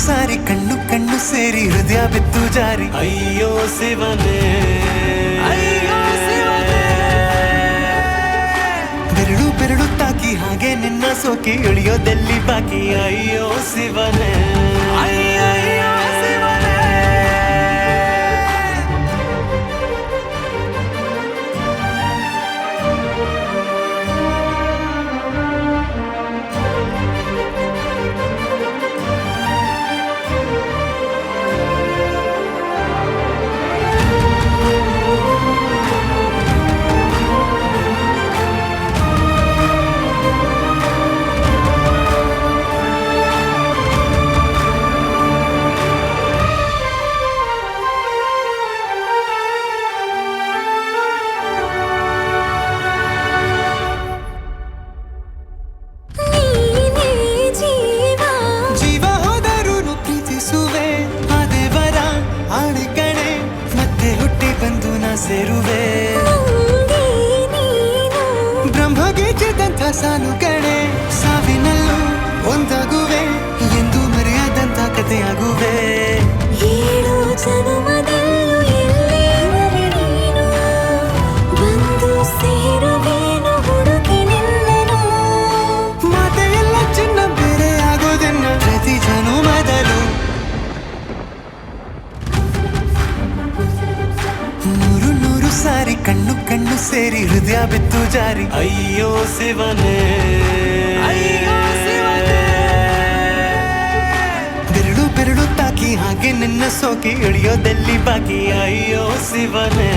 ಸಾರಿ ಕಣ್ಣು ಕಣ್ಣು ಸೇರಿ ಹೃದಯ ಬಿತ್ತು ಜಾರಿ ಅಯ್ಯೋ ಶಿವನೇ ಬೆರಳು ಬೆರಳು ತಾಕಿ ಹಾಗೆ ನಿನ್ನ ಸೋಕಿ ಇಳಿಯೋದೆಲ್ಲಿ ಬಾಕಿ ಅಯ್ಯೋ ಶಿವನೇ ಸೇರುವೆ ಬ್ರಹ್ಮಗೆ ಚಿದಂಥ ಸಾಲು ಕಣೆ ಸಾವಿನಲ್ಲೂ ಒಂದಾಗುವೆ ಎಂದು ಮರೆಯದಂಥ ಕಥೆಯಾಗುವೆ ಏಳು ಜನುಮದಲ್ಲೂ ಎಲ್ಲೇ ನೀನು ಬಂದು ಸೇರುವೇನು ಹುಡುಕಿ ನಿನ್ನನು ಮಾತೆಯೆಲ್ಲ ಚಿನ್ನ ಬೇರೆ ಆಗೋದನ್ನ ಪ್ರತಿ ಜನುಮದಲ್ಲೂ ನೂರು ಸಾರಿ ಕಣ್ಣು ಕಣ್ಣು ಸೇರಿ ಹೃದಯ ಬಿತ್ತು ಜಾರಿ ಅಯ್ಯೋ ಶಿವನೇ ಬೆರಳು ಬೆರಳು ತಾಕಿ ಹಾಗೆ ನಿನ್ನ ಸೋಕಿ ಇಳಿಯೋದೆಲ್ಲಿ ಬಾಕಿ ಅಯ್ಯೋ ಶಿವನೇ